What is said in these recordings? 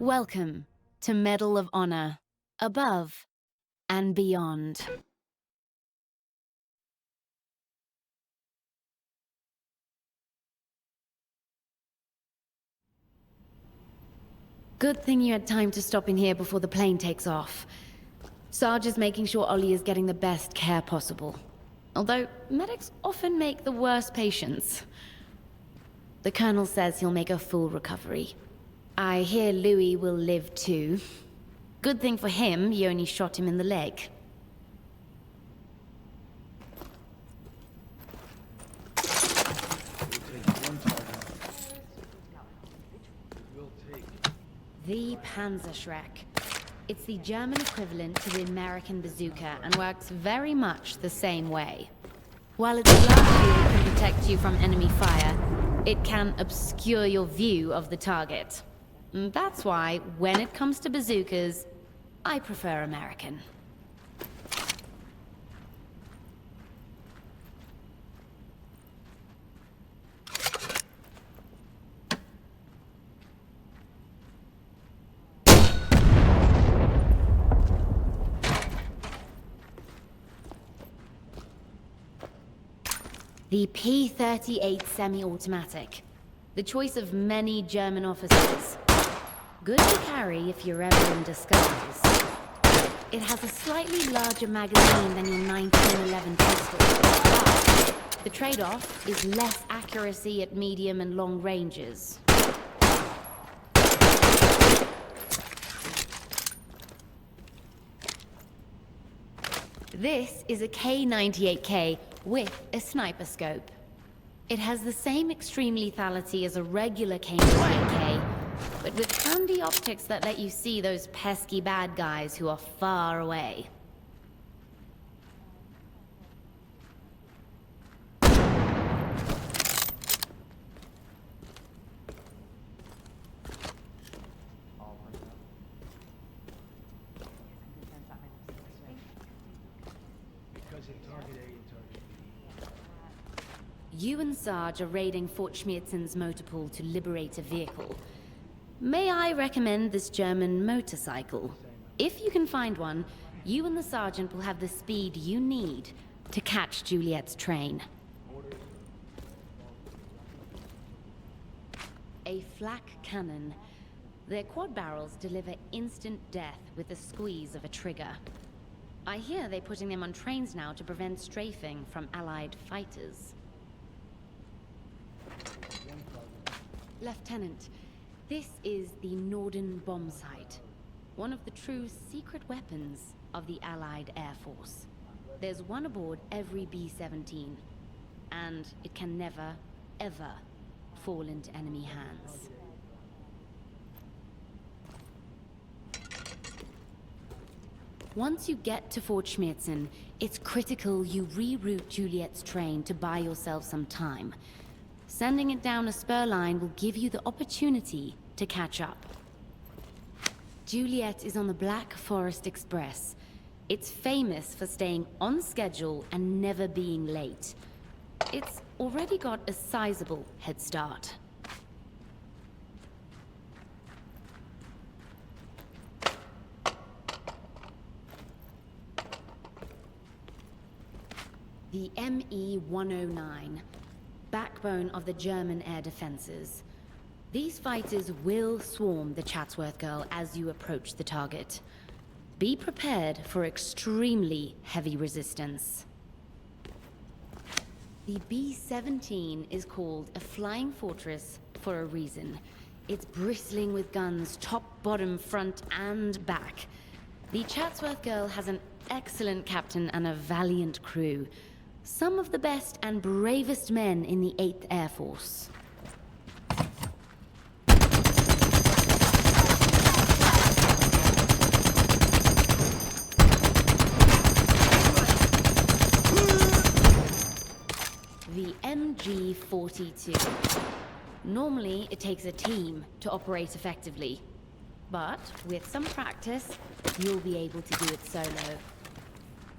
Welcome to Medal of Honor, above and beyond. Good thing you had time to stop in here before the plane takes off. Sarge is making sure Ollie is getting the best care possible. Although, medics often make the worst patients. The Colonel says he'll make a full recovery. I hear Louis will live too. Good thing for him, you only shot him in the leg. The Panzerschreck. It's the German equivalent to the American bazooka and works very much the same way. While its large shield can protect you from enemy fire, it can obscure your view of the target. That's why, when it comes to bazookas, I prefer American. The P-38 semi-automatic. The choice of many German officers. Good to carry if you're ever in disguise. It has a slightly larger magazine than your 1911 pistol, but the trade-off is less accuracy at medium and long ranges. This is a K98K with a sniper scope. It has the same extreme lethality as a regular K98K, but with handy optics that let you see those pesky bad guys who are far away. You and Sarge are raiding Fort Schmierzen's motor pool to liberate a vehicle. May I recommend this German motorcycle? If you can find one, you and the sergeant will have the speed you need to catch Juliette's train. A flak cannon. Their quad barrels deliver instant death with the squeeze of a trigger. I hear they're putting them on trains now to prevent strafing from Allied fighters. Lieutenant, this is the Norden bomb site, one of the true secret weapons of the Allied Air Force. There's one aboard every B-17, and it can never, ever fall into enemy hands. Once you get to Fort Schmierzen, it's critical you reroute Juliette's train to buy yourself some time. Sending it down a spur line will give you the opportunity to catch up. Juliette is on the Black Forest Express. It's famous for staying on schedule and never being late. It's already got a sizable head start. The ME-109. Backbone of the German air defenses. These fighters will swarm the Chatsworth girl as you approach the target. Be prepared for extremely heavy resistance. The B-17 is called a flying fortress for a reason. It's bristling with guns, top, bottom, front, and back. The Chatsworth girl has an excellent captain and a valiant crew. Some of the best and bravest men in the 8th Air Force. The MG-42. Normally, it takes a team to operate effectively. But with some practice, you'll be able to do it solo.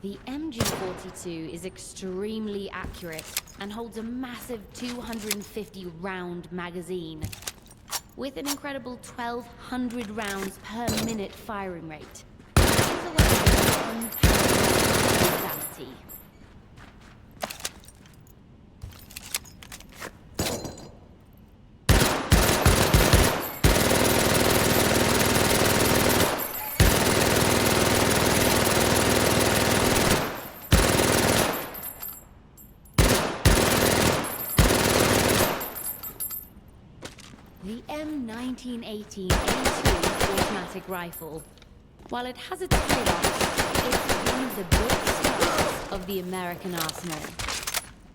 The MG-42 is extremely accurate and holds a massive 250-round magazine. with an incredible 1,200 rounds per minute firing rate. This is a weapon of unparalleled lethality. The M1918 A2 automatic rifle. While it has its trade-offs, it's one of the big stars of the American arsenal.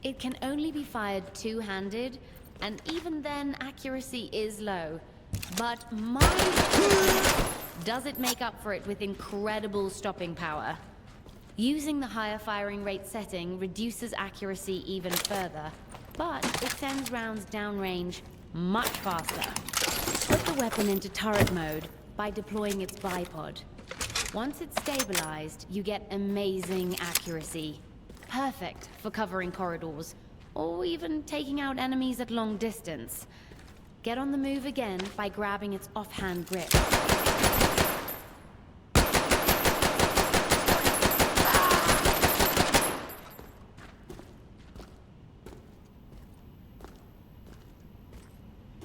It can only be fired two-handed, and even then, accuracy is low. But my does it make up for it with incredible stopping power. Using the higher firing rate setting reduces accuracy even further, but it sends rounds downrange much faster. Put the weapon into turret mode by deploying its bipod. Once it's stabilized, you get amazing accuracy. Perfect for covering corridors, or even taking out enemies at long distance. Get on the move again by grabbing its offhand grip.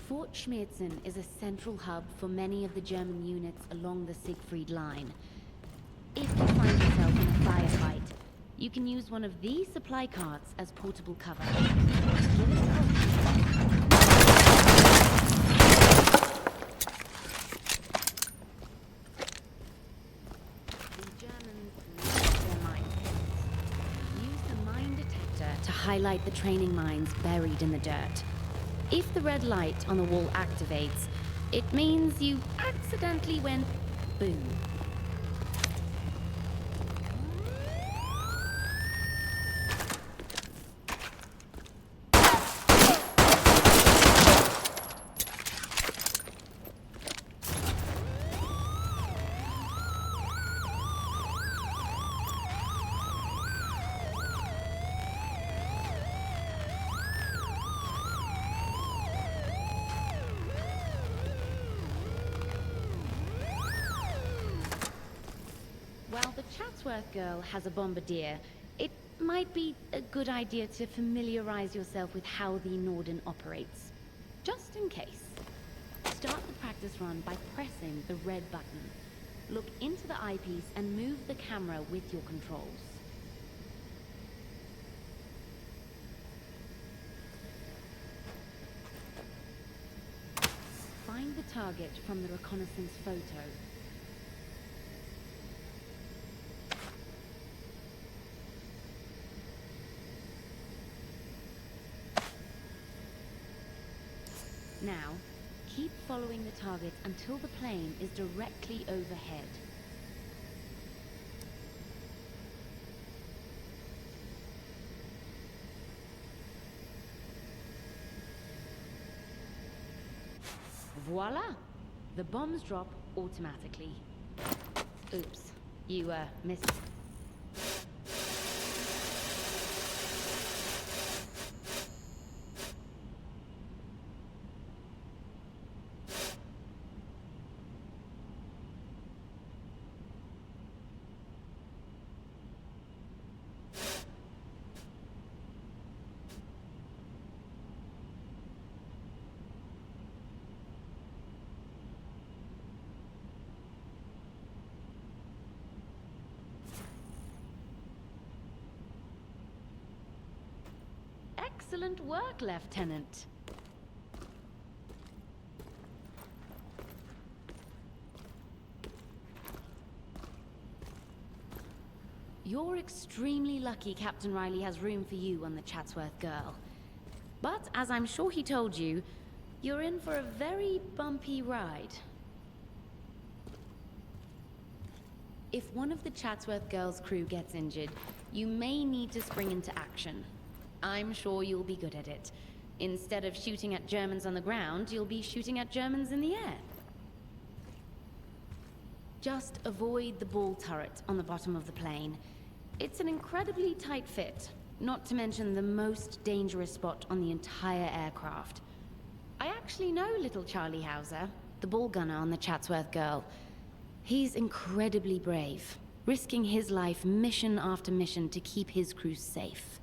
Fort Schmierzen is a central hub for many of the German units along the Siegfried Line. If you find yourself in a firefight, you can use one of these supply carts as portable cover. Give it a go. The Germans love their mine pits. Use the mine detector to highlight the training mines buried in the dirt. If the red light on the wall activates, it means you accidentally went boom. While the Chatsworth girl has a bombardier, it might be a good idea to familiarize yourself with how the Norden operates. Just in case. Start the practice run by pressing the red button. Look into the eyepiece and move the camera with your controls. Find the target from the reconnaissance photo. Now, keep following the target until the plane is directly overhead. Voila! The bombs drop automatically. Oops, you missed. Excellent work, Lieutenant. You're extremely lucky Captain Riley has room for you on the Chatsworth girl. But, as I'm sure he told you, you're in for a very bumpy ride. If one of the Chatsworth girl's crew gets injured, you may need to spring into action. I'm sure you'll be good at it. Instead of shooting at Germans on the ground, you'll be shooting at Germans in the air. Just avoid the ball turret on the bottom of the plane. It's an incredibly tight fit, not to mention the most dangerous spot on the entire aircraft. I actually actually know little Charlie Hauser, the ball gunner on the Chatsworth Girl. He's incredibly brave, risking his life mission after mission to keep his crew safe.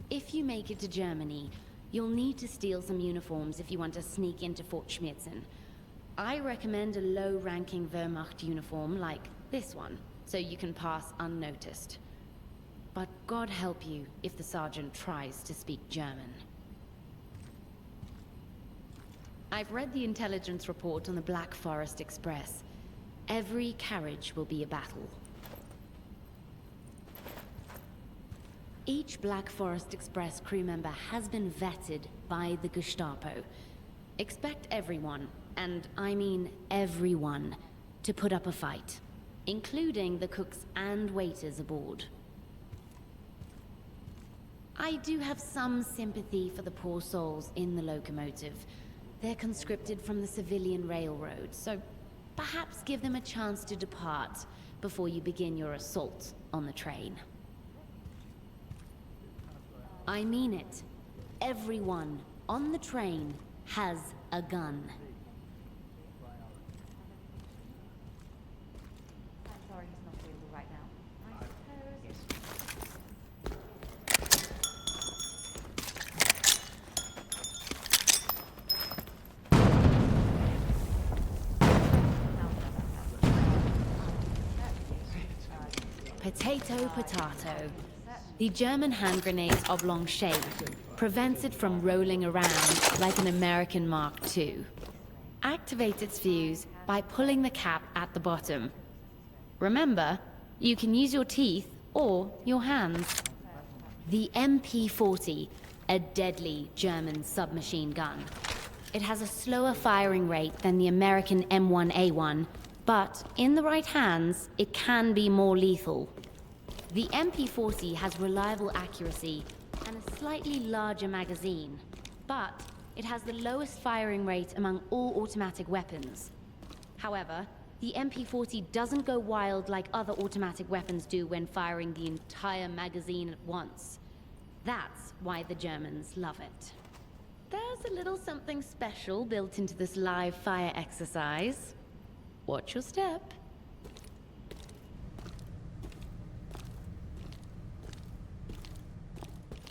If you make it to Germany, you'll need to steal some uniforms if you want to sneak into Fort Schmierzen. I recommend a low-ranking Wehrmacht uniform like this one, so you can pass unnoticed. But God help you if the sergeant tries to speak German. I've read the intelligence report on the Black Forest Express. Every carriage will be a battle. Each Black Forest Express crew member has been vetted by the Gestapo. Expect everyone, and I mean everyone, to put up a fight, including the cooks and waiters aboard. I do have some sympathy for the poor souls in the locomotive. They're conscripted from the civilian railroad, so perhaps give them a chance to depart before you begin your assault on the train. I mean it. Everyone on the train has a gun. I'm sorry he's not available right now. I suppose... Potato, potato. The German hand grenade's oblong shape prevents it from rolling around like an American Mark II. Activate its fuse by pulling the cap at the bottom. Remember, you can use your teeth or your hands. The MP-40, a deadly German submachine gun. It has a slower firing rate than the American M1A1, but in the right hands, it can be more lethal. The MP-40 has reliable accuracy and a slightly larger magazine, but it has the lowest firing rate among all automatic weapons. However, the MP-40 doesn't go wild like other automatic weapons do when firing the entire magazine at once. That's why the Germans love it. There's a little something special built into this live fire exercise. Watch your step.